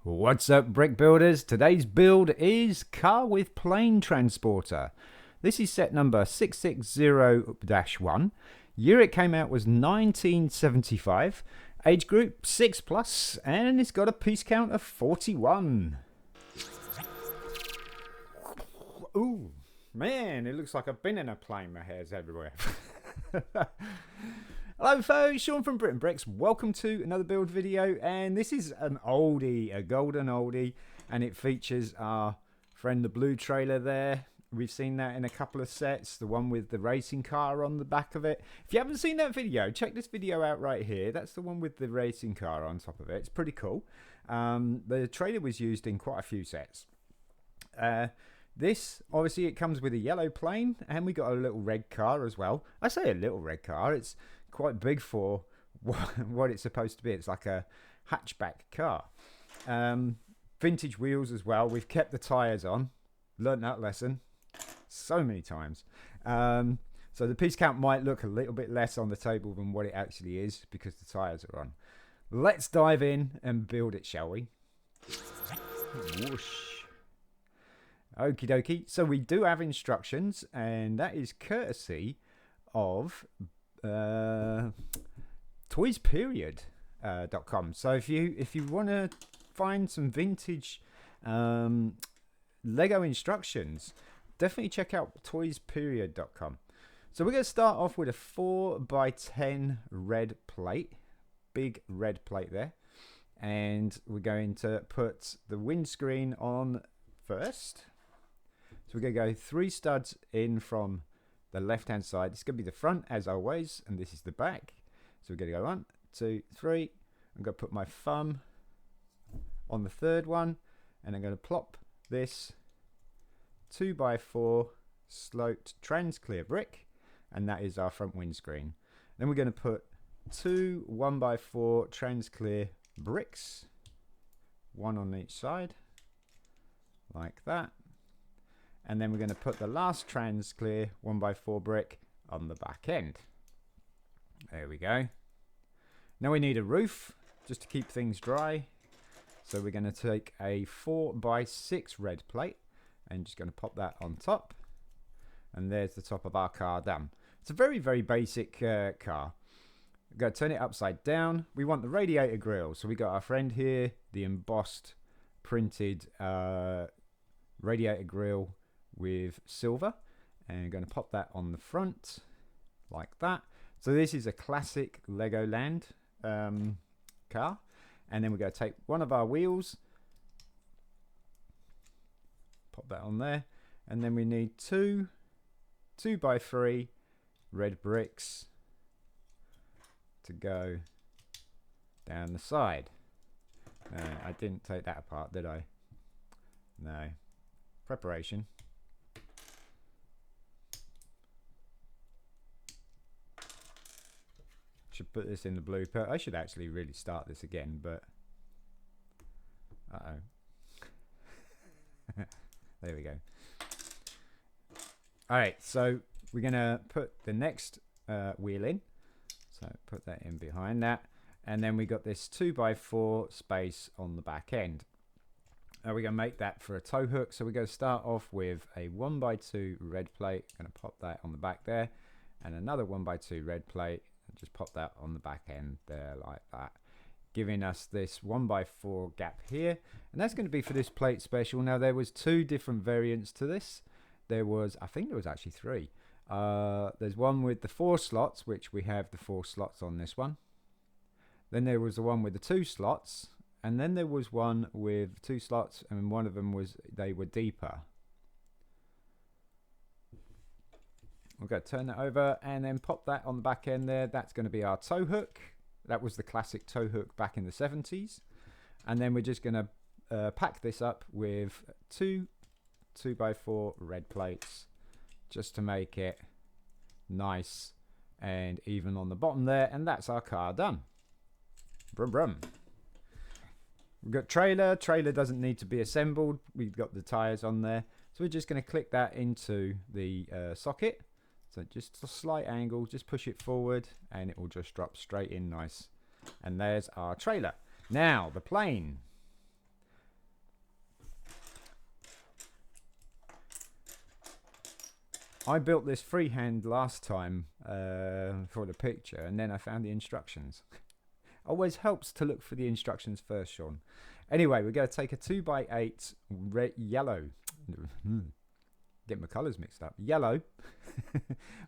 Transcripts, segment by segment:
What's up, brick builders? Today's build is car with plane transporter. This is set number 660-1. Year it came out was 1975. Age group 6+, and it's got a piece count of 41. Ooh, man, it looks like I've been in a plane. My hair's everywhere. Hello folks, Sean from BRIT'N Bricks. Welcome to another build video, and this is an oldie, a golden oldie, and it features our friend the blue trailer there. We've seen that in a couple of sets, the one with the racing car on the back of it. If you haven't seen that video, check this video out right here. That's the one with the racing car on top of it. It's pretty cool. The trailer was used in quite a few sets. This, obviously, it comes with a yellow plane, and we got a little red car as well. I say a little red car, it's quite big for what it's supposed to be. It's like a hatchback car. Vintage wheels as well. We've kept the tyres on. Learned that lesson so many times. So the piece count might look a little bit less on the table than what it actually is because the tyres are on. Let's dive in and build it, shall we? Whoosh. Okie dokie. So we do have instructions, and that is courtesy of toysperiod.com. So if you want to find some vintage Lego instructions, definitely check out toysperiod.com. So we're going to start off with a 4x10 red plate, big red plate there, and we're going to put the windscreen on first. So we're going to go 3 studs in from the left hand side. It's going to be the front as always, and this is the back. So we're going to go 1, 2, 3. I'm going to put my thumb on the third one, and I'm going to plop this 2x4 sloped trans clear brick, and that is our front windscreen. Then we're going to put 2 1x4 trans clear bricks, 1 on each side, like that. And then we're going to put the last trans clear 1x4 brick on the back end. There we go. Now we need a roof just to keep things dry. So we're going to take a 4x6 red plate and just going to pop that on top. And there's the top of our car done. It's a very, very basic car. We're going to turn it upside down. We want the radiator grille. So we got our friend here, the embossed, printed radiator grille with silver, and I'm going to pop that on the front like that. So this is a classic LEGOLAND car, and then we're going to take one of our wheels, pop that on there, and then we need 2 2x3 red bricks to go down the side. I didn't take that apart, did I? No. Preparation. Should put this in the blooper. I should actually really start this again, but there we go. Alright, so we're gonna put the next wheel in. So put that in behind that, and then we got this 2x4 space on the back end. We're going to make that for a tow hook, so we're going to start off with a 1x2 red plate. Going to pop that on the back there, and another 1x2 red plate, and just pop that on the back end there like that, giving us this 1x4 gap here. And that's going to be for this plate special. Now there was 2 different variants to this. I think there was actually 3. There's one with the 4 slots, which we have the 4 slots on this one. Then there was the one with the 2 slots. And then there was one with 2 slots, and one of them they were deeper. We're going to turn that over and then pop that on the back end there. That's going to be our tow hook. That was the classic tow hook back in the 70s. And then we're just going to pack this up with 2 2x4 red plates just to make it nice and even on the bottom there. And that's our car done. Brum brum. We've got trailer. Trailer doesn't need to be assembled. We've got the tyres on there. So we're just going to click that into the socket. So just a slight angle, just push it forward and it will just drop straight in nice. And there's our trailer. Now, the plane. I built this freehand last time for the picture, and then I found the instructions. Always helps to look for the instructions first, Sean. Anyway, we're going to take a 2x8 yellow. Get my colours mixed up. Yellow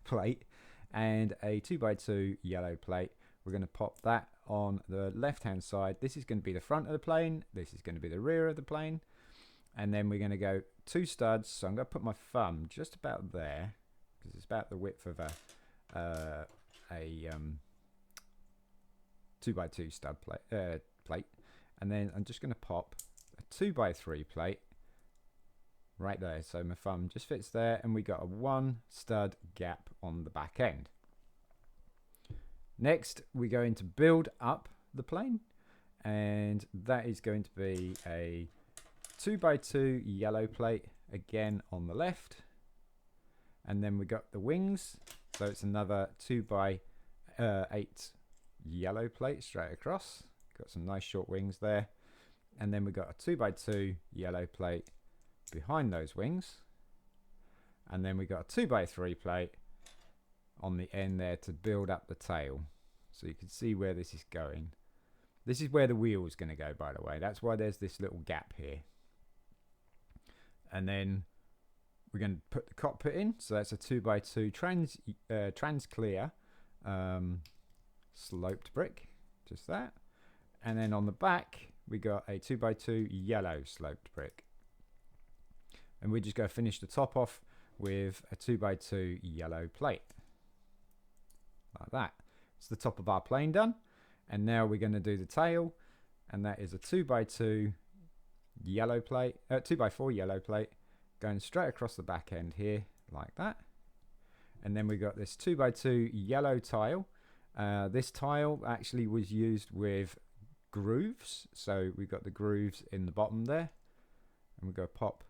plate and a 2x2 yellow plate. We're going to pop that on the left-hand side. This is going to be the front of the plane. This is going to be the rear of the plane. And then we're going to go 2 studs. So I'm going to put my thumb just about there, because it's about the width of a 2x2 stud plate. And then I'm just going to pop a 2x3 plate right there. So my thumb just fits there, and we got a 1 stud gap on the back end. Next, we're going to build up the plane, and that is going to be a 2x2 yellow plate again on the left, and then we got the wings, so it's another 2x8 yellow plate straight across. Got some nice short wings there, and then we got a 2x2 yellow plate behind those wings, and then we got a 2x3 plate on the end there to build up the tail, so you can see where this is going. This is where the wheel is going to go, by the way. That's why there's this little gap here. And then we're going to put the cockpit in, so that's a 2x2 trans clear sloped brick, just that. And then on the back we got a 2x2 yellow sloped brick, and we're just going to finish the top off with a 2x2 yellow plate like that. It's the top of our plane done, and now we're going to do the tail, and that is a 2x2 yellow plate, 2x4 yellow plate going straight across the back end here like that. And then we got this 2x2 yellow tile. This tile actually was used with grooves, so we've got the grooves in the bottom there, and we're going to pop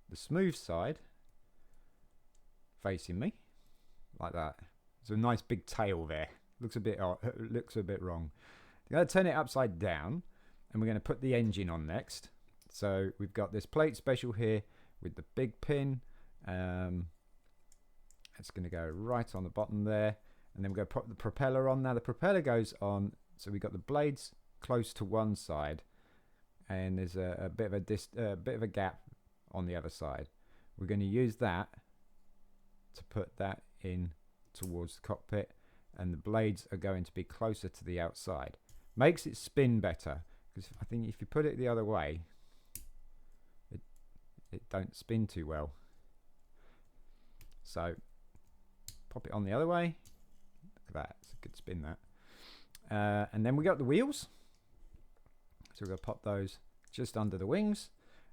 the smooth side facing me like that. It's a nice big tail there. Looks a bit wrong. I'm going to turn it upside down, and we're going to put the engine on next. So we've got this plate special here with the big pin. It's going to go right on the bottom there, and then we're going to put the propeller on. Now the propeller goes on, so we've got the blades close to one side, and there's a bit of a gap on the other side. We're going to use that to put that in towards the cockpit, and the blades are going to be closer to the outside. Makes it spin better, because I think if you put it the other way, it don't spin too well. So pop it on the other way. Look at that, it's a good spin that. And then we got the wheels, so we're going to pop those just under the wings,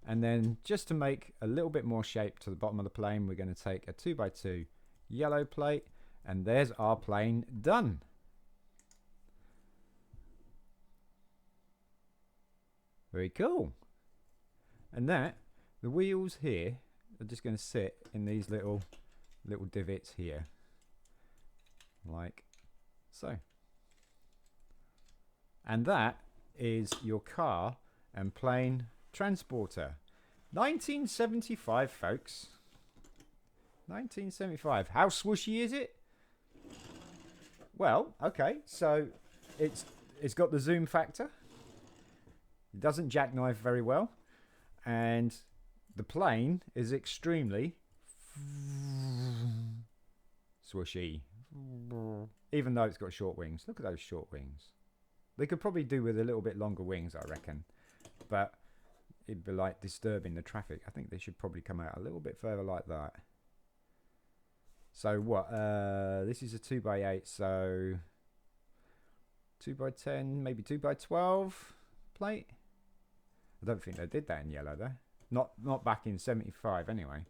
and then just to make a little bit more shape to the bottom of the plane, we're going to take a 2x2 yellow plate, and there's our plane done. Very cool. And that, the wheels here are just going to sit in these little divots here, like so. And that is your car and plane transporter. 1975, folks. 1975. How swooshy is it? Well, okay, so it's got the zoom factor. It doesn't jackknife very well, and the plane is extremely swooshy, even though it's got short wings. Look at those short wings. They could probably do with a little bit longer wings, I reckon, but it'd be like disturbing the traffic. I think they should probably come out a little bit further like that. So what? This is a 2x8, so 2x10, maybe 2x12 plate. I don't think they did that in yellow though. Not back in 75 anyway.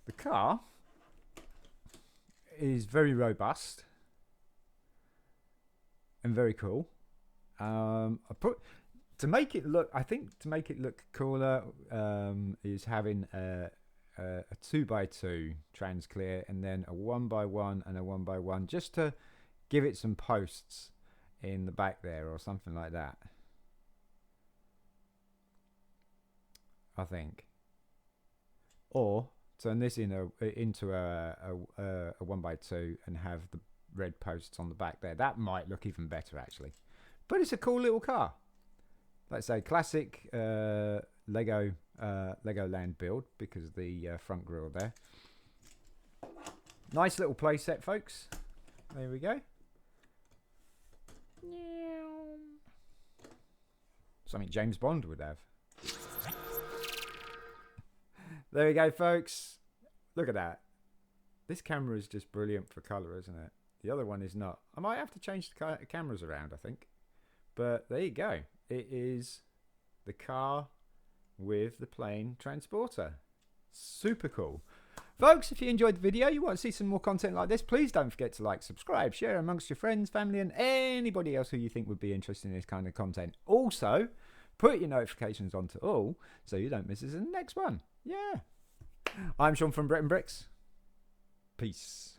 The car is very robust and very cool. I think to make it look cooler is having a 2x2 trans clear, and then a 1x1 and a 1x1, just to give it some posts in the back there or something like that, I think. Or turn this into a 1x2 and have the red posts on the back there. That might look even better actually. But it's a cool little car. Let's say classic LEGOLAND build because of the front grille there. Nice little play set, folks. There we go. Something James Bond would have. There we go, folks. Look at that. This camera is just brilliant for colour, isn't it? The other one is not. I might have to change the cameras around, I think. But there you go. It is the car with the plane transporter. Super cool. Folks, if you enjoyed the video, you want to see some more content like this, please don't forget to like, subscribe, share amongst your friends, family, and anybody else who you think would be interested in this kind of content. Also, put your notifications on to all so you don't miss us in the next one. Yeah. I'm Sean from BRIT'N Bricks. Peace.